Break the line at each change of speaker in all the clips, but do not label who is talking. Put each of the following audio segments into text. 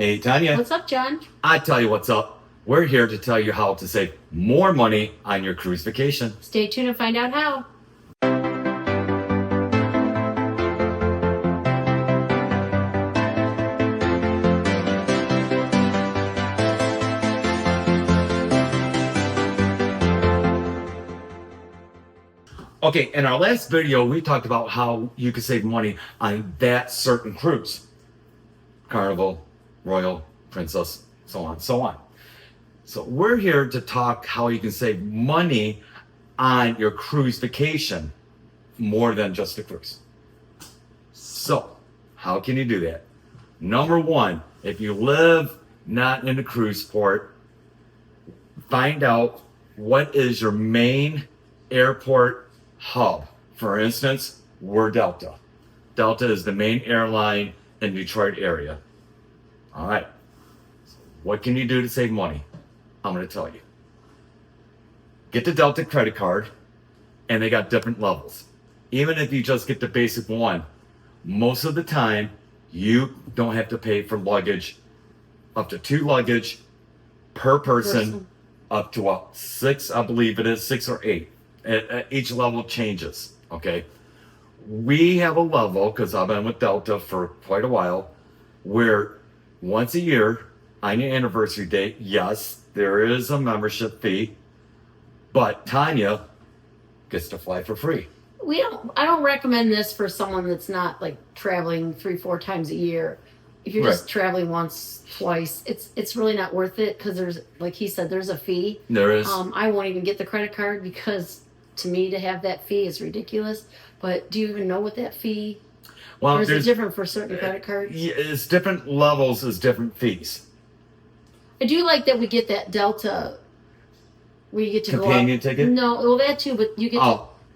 Hey, Tonya.
What's up, John?
I tell you what's up. We're here to tell you how to save more money on your cruise vacation.
Stay tuned and find out how.
Okay, in our last video, we talked about how you can save money on that certain cruise. Carnival, Royal, Princess, so on, so on. So we're here to talk how you can save money on your cruise vacation more than just a cruise. So how can you do that? Number one, if you live not in a cruise port, find out what is your main airport hub. For instance, we're Delta. Delta is the main airline in Detroit area. All right. So what can you do to save money? I'm going to tell you. Get the Delta credit card, and they got different levels. Even if you just get the basic one, most of the time you don't have to pay for luggage, up to 2 luggage per person. Up to 6, I believe it is 6 or 8. Each level changes. Okay, we have a level, because I've been with Delta for quite a while, where once a year on your anniversary date, yes, there is a membership fee, but Tonya gets to fly for free.
I don't recommend this for someone that's not like traveling 3-4 times a year. If you're just traveling once, twice, it's really not worth it, because there's, like he said, there's a fee.
There is.
I won't even get the credit card, because to me to have that fee is ridiculous. But do you even know what that fee?
Well,
or is it different for certain credit cards?
It's different levels, is different fees.
I do like that we get that Delta where you get to
companion
go up.
ticket?
No, well that too, but you get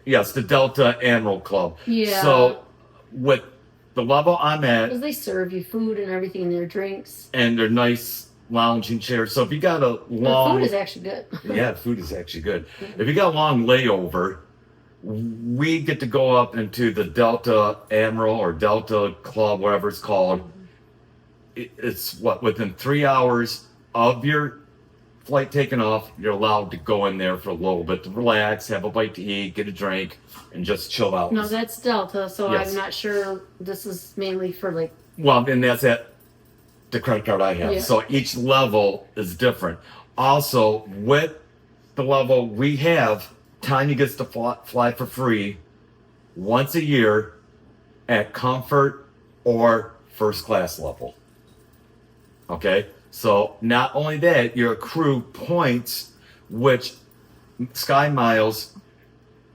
yes, the Delta Admiral Club.
Yeah.
So with the level I'm at,
because they serve you food and everything in their drinks.
And they're nice lounging chairs. So if you got a long...
The food is actually good.
Yeah, food is actually good. If you got a long layover, we get to go up into the Delta Admiral or Delta Club, whatever it's called. It's within 3 hours of your flight taking off, you're allowed to go in there for a little bit to relax, have a bite to eat, get a drink, and just chill out.
No, that's Delta, so
Yes.
I'm not sure this is mainly for like...
Well, and that's the credit card I have.
Yeah.
So each level is different. Also, with the level we have, Tonya gets to fly for free once a year at comfort or first class level. Okay? So not only that, you accrue points, which Sky Miles,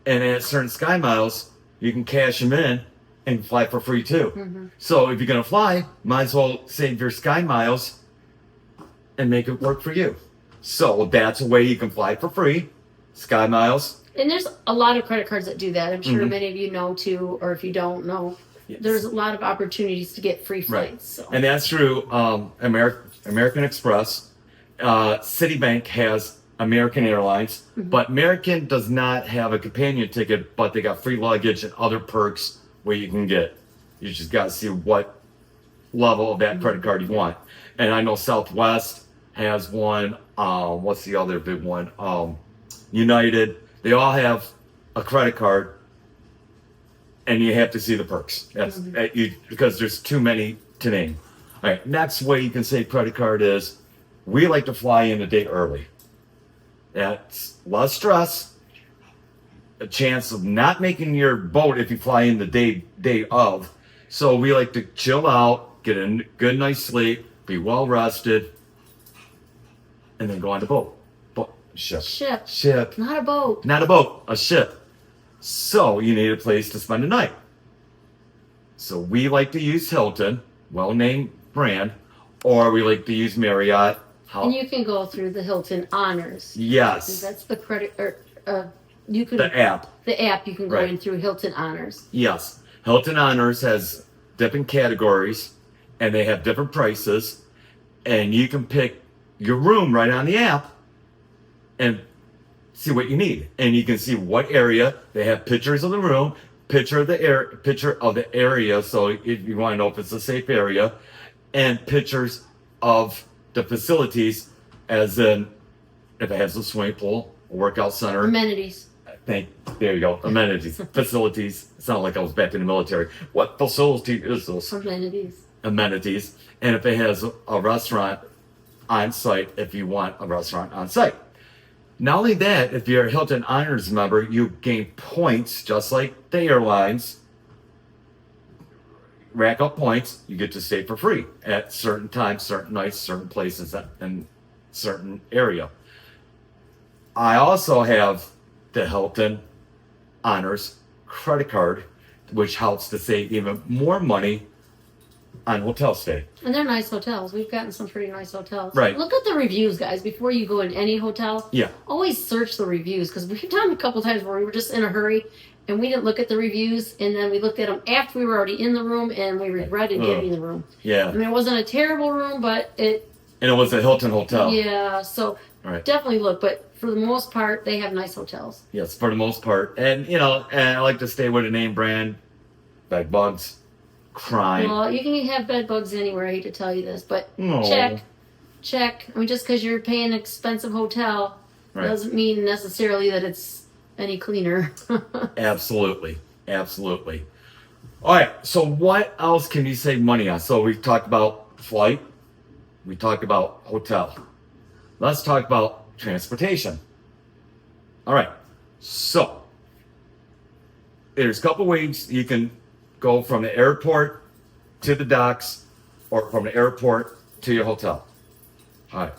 and at certain Sky Miles, you can cash them in and fly for free too.
Mm-hmm.
So if you're going to fly, might as well save your Sky Miles and make it work for you. So that's a way you can fly for free, Sky Miles.
And there's a lot of credit cards that do that. I'm sure many of you know too, or if you don't know,
Yes.
there's a lot of opportunities to get free flights.
Right.
So.
And that's through American Express. Citibank has American Airlines, but American does not have a companion ticket, but they got free luggage and other perks where you can get. You just got to see what level of that credit card you want. And I know Southwest has one. What's the other big one? United. They all have a credit card, and you have to see the perks. That's because there's too many to name. All right, next way you can save credit card is we like to fly in a day early. That's less stress, a chance of not making your boat if you fly in the day of. So we like to chill out, get a good night's sleep, be well rested, and then go on the boat. Ship.
Not a boat.
Not a boat, a ship. So you need a place to spend the night. So we like to use Hilton, well-named brand, or we like to use Marriott.
And you can go through the Hilton Honors.
Yes.
That's the credit, or you can...
The app.
The app, you can go in through Hilton Honors.
Yes. Hilton Honors has different categories, and they have different prices, and you can pick your room right on the app and see what you need. And you can see what area. They have pictures of the room, picture of the area. So if you want to know if it's a safe area, and pictures of the facilities, as in if it has a swimming pool, a workout center.
Amenities.
There you go. Amenities. Facilities. It sounded like I was back in the military. What facility is this?
Amenities.
Amenities. And if it has a restaurant on site, if you want a restaurant on site. Not only that, if you're a Hilton Honors member, you gain points just like the airlines. Rack up points, you get to stay for free at certain times, certain nights, certain places, and certain area. I also have the Hilton Honors credit card, which helps to save even more money on hotel stay.
And they're nice hotels. We've gotten some pretty nice hotels.
Right.
Look at the reviews, guys, before you go in any hotel.
Yeah.
Always search the reviews, because we've done a couple times where we were just in a hurry and we didn't look at the reviews, and then we looked at them after we were already in the room, and we regretted getting the room.
Yeah.
I mean, it wasn't a terrible room, but
And it was a Hilton hotel.
Yeah, so definitely look. But for the most part, they have nice hotels.
Yes, for the most part. And, and I like to stay with a name brand, bed bugs, crime.
Well, you can have bed bugs anywhere. I hate to tell you this, but
No.
check. I mean, just because you're paying an expensive hotel doesn't mean necessarily that it's any cleaner.
Absolutely. All right, so what else can you save money on? So we talked about flight. We talked about hotel. Let's talk about transportation. All right, so there's a couple ways you can go from the airport to the docks or from the airport to your hotel. All right,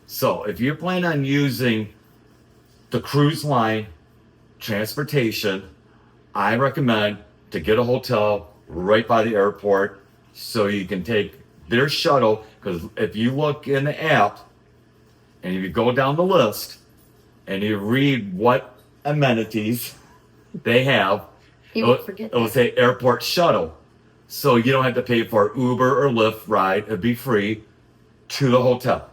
so if you plan on using the cruise line transportation, I recommend to get a hotel right by the airport so you can take their shuttle, because if you look in the app and if you go down the list and you read what amenities they have,
You won't forget
it will say airport shuttle. So you don't have to pay for Uber or Lyft ride. It'd be free to the hotel.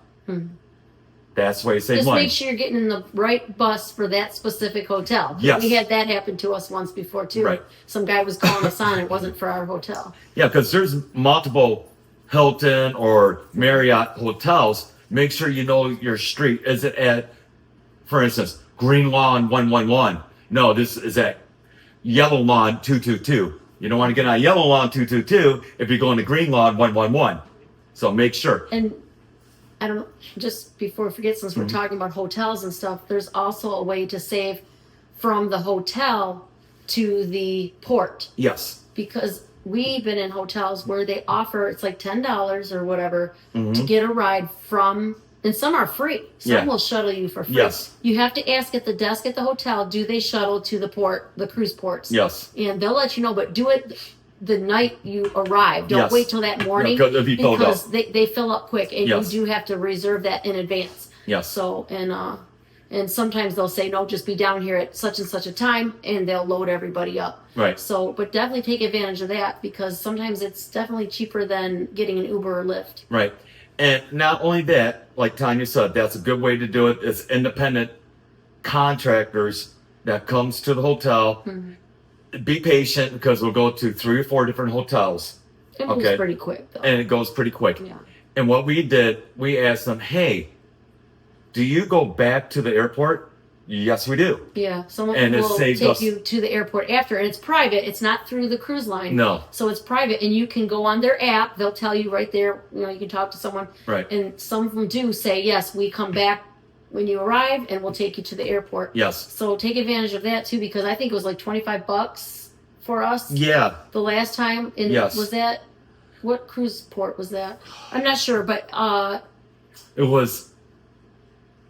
That's why you save
Just
money.
make sure you're getting in the right bus for that specific hotel.
Yes.
We had that happen to us once before, too.
Right.
Some guy was calling us on. It wasn't for our hotel.
Yeah, because there's multiple Hilton or Marriott hotels. Make sure you know your street. Is it at, for instance, Green Lawn 111? No, this is at Yellow Lawn 222. You don't want to get on Yellow Lawn 222 if you're going to Green Lawn 111. So make sure.
And I don't, just before I forget, since we're talking about hotels and stuff, there's also a way to save from the hotel to the port.
Yes.
Because we've been in hotels where they offer, it's like $10 or whatever to get a ride from, and some are free. Some will shuttle you for free.
Yes.
You have to ask at the desk at the hotel, do they shuttle to the port, the cruise ports?
Yes.
And they'll let you know, but do it the night you arrive. Don't
Yes.
wait till that morning,
No, 'cause it'll be filled
because
up.
they fill up quick, and
Yes.
you do have to reserve that in advance.
Yes.
So, and sometimes they'll say, no, just be down here at such and such a time, and they'll load everybody up.
Right.
So, but definitely take advantage of that, because sometimes it's definitely cheaper than getting an Uber or Lyft.
Right. And not only that, like Tonya said, that's a good way to do it. It's independent contractors that comes to the hotel. Be patient, because we'll go to 3 or 4 different hotels.
It moves pretty quick, though.
And it goes pretty quick.
Yeah.
And what we did, we asked them, hey, do you go back to the airport? Yes, we do.
Yeah, someone
And it
will
saved
take
us-
you to the airport after, and it's private. It's not through the cruise line.
No.
So it's private, and you can go on their app. They'll tell you right there. You can talk to someone.
Right.
And some of them do say, yes, we come back when you arrive, and we'll take you to the airport.
Yes.
So take advantage of that too, because I think it was like $25 for us.
Yeah.
The last time. And
Yes.
was that, what cruise port was that? I'm not sure, but
It was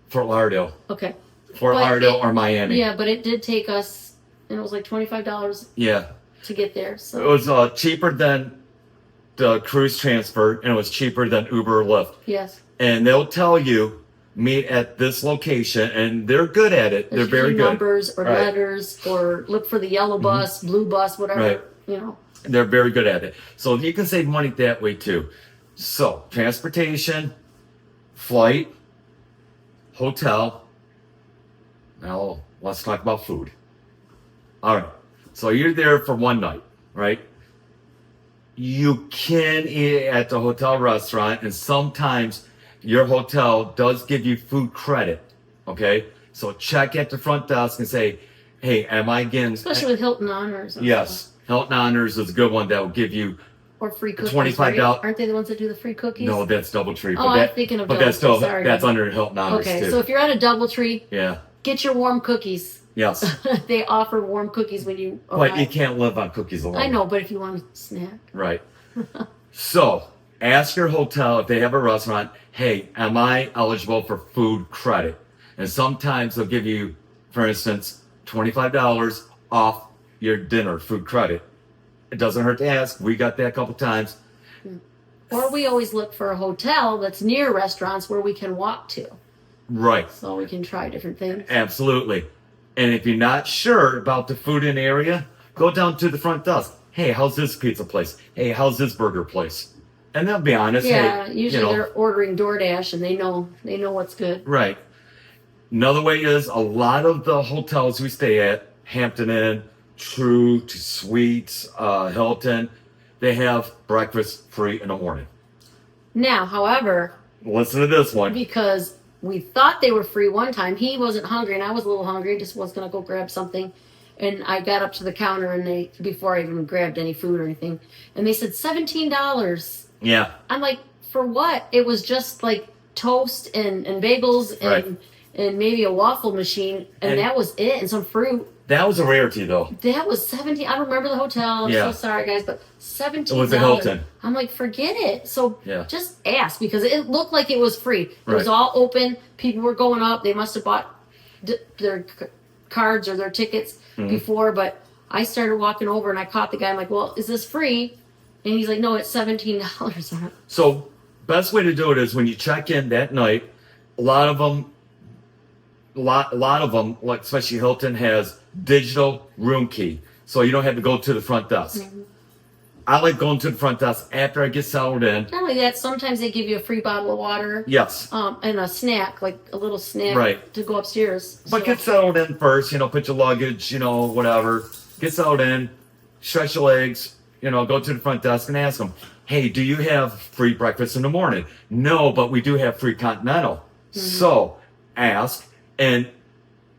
Fort Lauderdale.
okay.
Fort
But
Lauderdale
it-
or Miami.
Yeah, but it did take us, and it was like $25
Yeah.
to get there. So
It was cheaper than the cruise transfer, and it was cheaper than Uber or Lyft.
yes.
And they'll tell you, meet at this location, and they're good at it.
There's
They're very
usually
good.
numbers or
Right.
letters, or look for the yellow bus, blue bus, whatever.
Right.
You know.
They're very good at it. So you can save money that way too. So transportation, flight, hotel. Now let's talk about food. All right. So you're there for one night, right? you can eat at the hotel restaurant, and sometimes your hotel does give you food credit. Okay, so check at the front desk and say, "Hey, am I getting?"
Especially with Hilton Honors.
Yes, Hilton Honors is a good one that will give you
or free cookies.
$25.
Aren't they the ones that do the free cookies?
No, that's DoubleTree.
Oh, I'm thinking of
but that's still
Sorry,
that's
guys.
under Hilton Honors
Okay,
too.
so if you're at a DoubleTree,
Yeah.
get your warm cookies.
Yes.
They offer warm cookies when you arrive.
But you can't live on cookies alone.
I know, but if you want a snack.
Right. So ask your hotel if they have a restaurant, hey, am I eligible for food credit? And sometimes they'll give you, for instance, $25 off your dinner food credit. It doesn't hurt to ask. We got that a couple times.
Or we always look for a hotel that's near restaurants where we can walk to.
Right.
So we can try different things.
Absolutely. And if you're not sure about the food in the area, go down to the front desk. Hey, how's this pizza place? Hey, how's this burger place? And they'll be honest.
Yeah,
hey,
usually they're ordering DoorDash and they know what's good.
Right. Another way is a lot of the hotels we stay at, Hampton Inn, True, Suites, Hilton, they have breakfast free in the morning.
Now, however,
listen to this one.
Because we thought they were free one time. He wasn't hungry and I was a little hungry, just was going to go grab something. And I got up to the counter and before I even grabbed any food or anything, and they said $17.
Yeah.
I'm like, for what? It was just like toast and bagels and maybe a waffle machine, and that was it, and some fruit.
That was a rarity, though.
That was $17. I don't remember the hotel. I'm so sorry, guys, but $17.
It was a Hilton.
I'm like, forget it. So just ask, because it looked like it was free. It was all open. People were going up. They must have bought their cards or their tickets before, but I started walking over and I caught the guy. I'm like, well, is this free? And he's like, no, it's $17.
So best way to do it is when you check in that night, a lot of them, like especially Hilton, has digital room key, so you don't have to go to the front desk. I like going to the front desk after I get settled in.
Not only that, sometimes they give you a free bottle of water.
Yes.
And a snack, like a little snack to go upstairs.
But get settled in first, put your luggage, whatever. Get settled in, stretch your legs, go to the front desk and ask them, hey, do you have free breakfast in the morning? No, but we do have free continental. So ask. And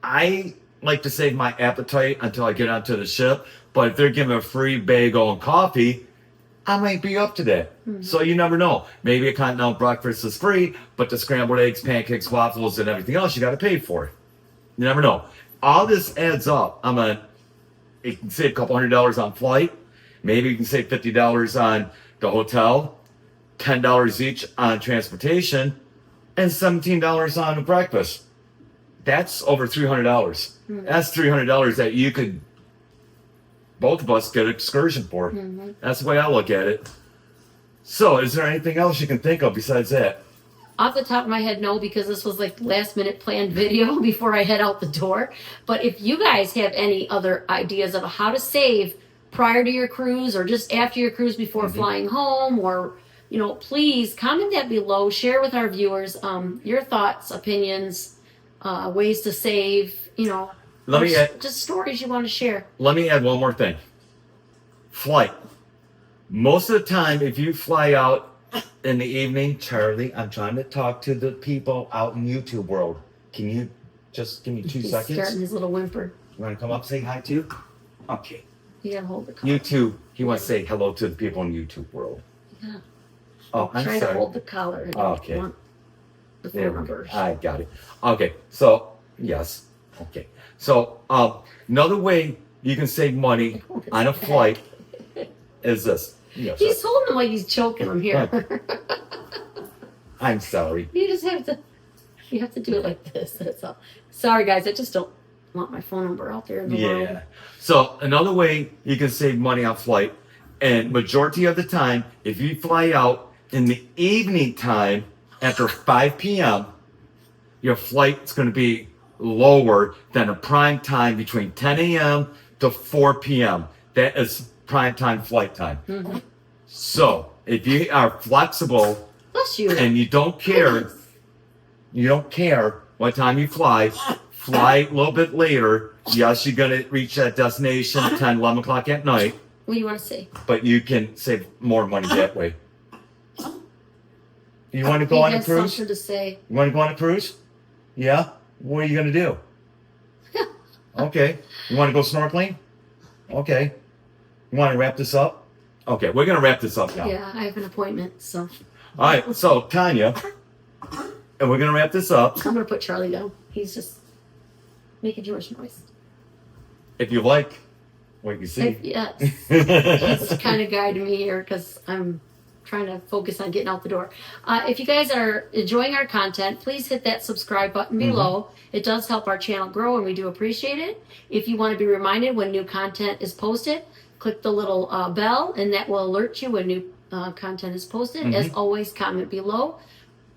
I like to save my appetite until I get onto the ship. But if they're giving a free bagel and coffee, I might be up to that. So you never know. Maybe a continental breakfast is free, but the scrambled eggs, pancakes, waffles, and everything else, you got to pay for it. You never know. All this adds up. You can save a couple $100 on flight. Maybe you can save $50 on the hotel, $10 each on transportation, and $17 on the breakfast. That's over $300. That's $300 that you could, both of us, get an excursion for. That's the way I look at it. So, is there anything else you can think of besides that?
Off the top of my head, no, because this was like last minute planned video before I head out the door. But if you guys have any other ideas of how to save prior to your cruise or just after your cruise before flying home, or please comment that below. Share with our viewers your thoughts, opinions, ways to save, just stories you want to share.
Let me add one more thing. Flight. Most of the time, if you fly out in the evening, Charlie, I'm trying to talk to the people out in YouTube world. Can you just give me 2 seconds?
He's starting his little whimper.
You want to come up and say hi too? Okay.
You gotta hold the collar.
YouTube. He wants to say hello to the people in YouTube world.
Yeah.
Oh, I'm
trying
sorry.
to hold the collar. And
Okay.
want the
There
phone
we go.
numbers.
I got it. Okay. So, yes. Okay. So, another way you can save money on a flight is this. Yes,
He's holding him like he's choking him here.
I'm sorry.
You have to do it like this. That's all. Sorry, guys. I just don't want my phone number out there in the world.
So another way you can save money on flight, and majority of the time, if you fly out in the evening time after 5 p.m., your flight's going to be lower than a prime time between 10 a.m. to 4 p.m. That is prime time flight time. So if you are flexible
Bless you.
and you don't care what time you fly a little bit later. Yes, you're going to reach that destination at 10, 11 o'clock at night.
What do you want to say?
but you can save more money that way. You want to go on a
has
cruise?
something to say.
You want to go on a cruise? Yeah? What are you going to do? Okay. You want to go snorkeling? Okay. You want to wrap this up? Okay, we're going to wrap this up now.
Yeah, I have an appointment, so
All right, so Tonya, and we're going to wrap this up.
I'm gonna put Charlie down. He's just making too much noise.
If you like what you see.
Yes, he's kind of guiding me here because I'm trying to focus on getting out the door. If you guys are enjoying our content, please hit that subscribe button below. It does help our channel grow, and we do appreciate it. If you want to be reminded when new content is posted, click the little bell, and that will alert you when new content is posted. As always, comment below.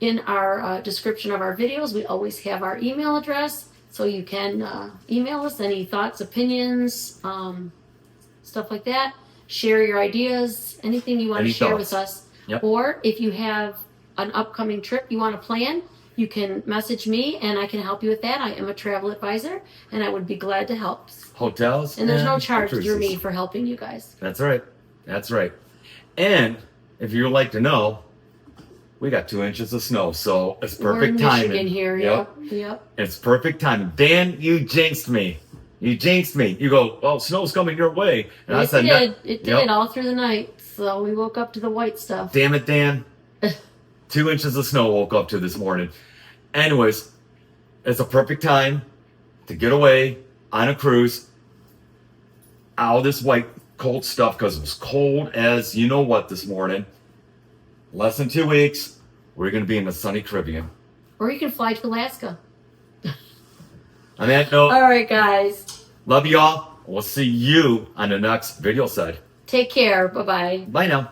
In our description of our videos, we always have our email address, so you can email us any thoughts, opinions, stuff like that. Share your ideas, anything you want to share with us.
Yep.
Or if you have an upcoming trip you want to plan, you can message me and I can help you with that. I am a travel advisor and I would be glad to help.
Hotels.
And there's no charge
cruises.
through me for helping you guys.
That's right. That's right. And if you'd like to know, we got 2 inches of snow, so it's perfect
We're in
timing.
Michigan here, yep.
It's perfect timing. Dan, you jinxed me. You jinxed me. You go, oh, snow's coming your way. And I said,
It did all through the night. So we woke up to the white stuff.
Damn it, Dan. 2 inches of snow woke up to this morning. Anyways, it's a perfect time to get away on a cruise. All this white cold stuff because it was cold as you know what this morning. Less than 2 weeks, we're going to be in the sunny Caribbean.
Or you can fly to Alaska.
On that note,
All right, guys.
love y'all. We'll see you on the next video side.
Take care. Bye-bye.
Bye now.